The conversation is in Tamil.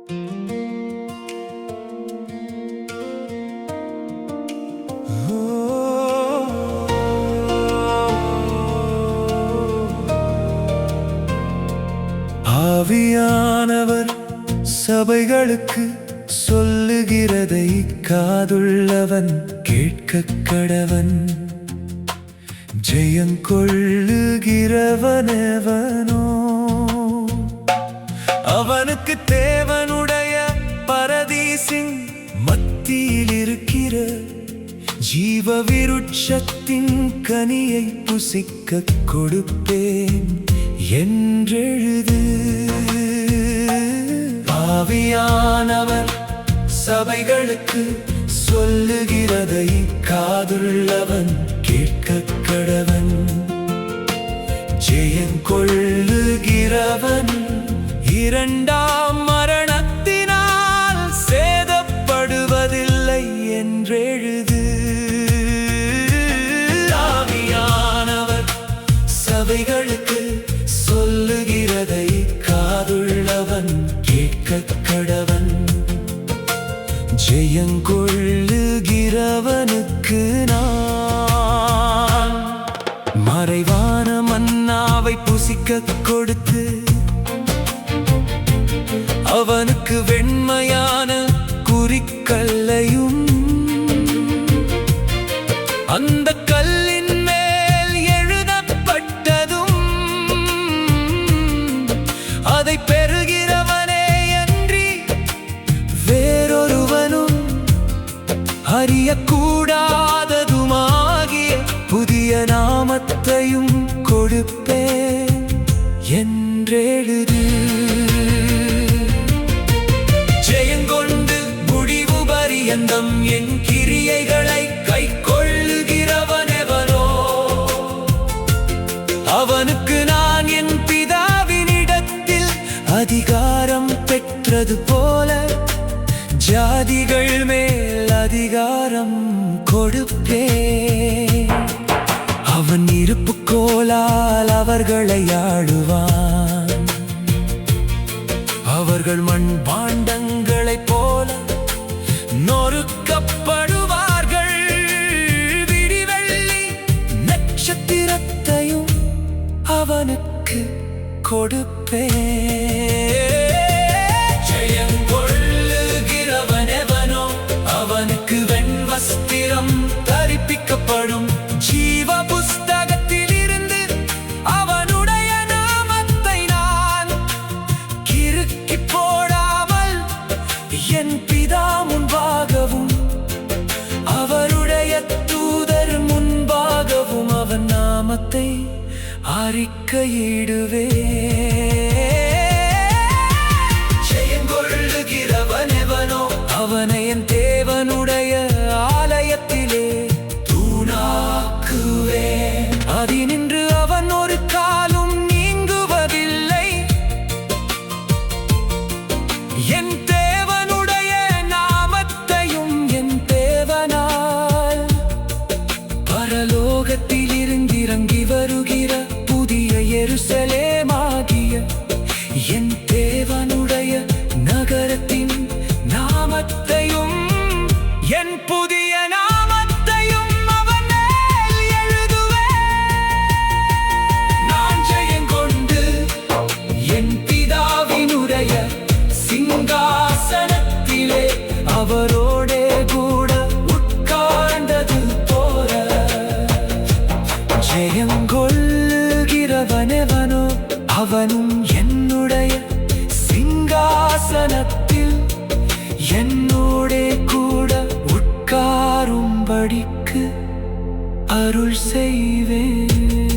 ஆவியானவர் சபைகளுக்கு சொல்லுகிறதை காதுள்ளவன் கேட்கக் கடவன். ஜெயங்கொள்ளுகிறவனெவனோ அவனுக்கு தேவனுடைய பரதீசின் மத்தியில் இருக்கிற ஜீவ விருட்சத்தின் கனியை புசிக்கக் கொடுப்பேன் என்றெழுது. ஆவியானவர் சபைகளுக்கு சொல்லுகிறதை காதுள்ளவன் கேட்கக் கடவன். ஜெயங்கொள்ளுகிறவன் இரண்டாம் மரணத்தினால் சேதப்படுவதில்லை என்றெழுது. ஆவியானவர் சபைகளுக்கு சொல்லுகிறதை காதுள்ளவன் கேட்கக் கடவன். ஜெயங்கொள்ளுகிறவனுக்கு நான் மறைவான மன்னாவை புசிக்கக் கொடுத்து அவனுக்கு வெண்மையான குறிக்கல்லையும் அந்த கல்லின் மேல் எழுதப்பட்டதும் அதை பெறுகிறவனே அன்றி வேறொருவனும் அறியக்கூடாததுமாகிய புதிய நாமத்தையும் கொடுப்பேன் என்றெழுது. ஜெயங்கொண்டு முடிவு பரியந்தம் என் கிரியைகளை கைக்கொள்ளுகிறவனெவனோ அவனுக்கு நான் என் பிதாவினிடத்தில் அதிகாரம் பெற்றது போல ஜாதிகள் மேல் அதிகாரம் கொடுப்பேன். அவன் இருப்புக்கோலால் அவர்களை ஆளுவான். அவர்கள் மண் பாண்டங்களைப் போல நொறுக்கப்படுவார்கள். விடிவெள்ளி நட்சத்திரத்தையும் அவனுக்கு கொடுப்பேன். ஜெயங்கொள்ளுகிறவனெவனோ அவனுக்கு வெண்வஸ்திரம் தரிப்பிக்கப்படும். ஜீவ புஸ்தகத்தில் இருந்து அவனுடைய நாமத்தை நான் கிறுக்கி போடாமல் என் பிதா முன்பாகவும் அவருடைய தூதர் முன்பாகவும் அவன் நாமத்தை அறிக்கையிடுவே. ஜெயங்கொள்ளுகிறவனெவனோ அவனை என் தேவனுடைய ஆலயத்திலே தூணாக்குவேன். அதினின்று அவன் ஒரு காலும் நீங்குவதில்லை. என் தேவனுடைய நாமத்தையும் என் தேவனால் பரலோகத்தில் இறங்கி வருகிற புதிய எருசலேமாகிய என் தேவனுடைய நகரத்தின் நாமத்தையும் என் புதிய நாமத்தையும் அவன் மேல் எழுதுவேன். நான் ஜெயங்கொண்டு என் பிதாவினுடைய சிங்காசனத்திலே அவரோடே கூட உட்கார்ந்தது போல. ஜெயங்கொள்ளுகிறவனெவனோ அவனும் என்னுடைய சிங்காசனத்தில் என்னோடே கூட உட்காரும்படிக்கு அருள் செய்வேன்.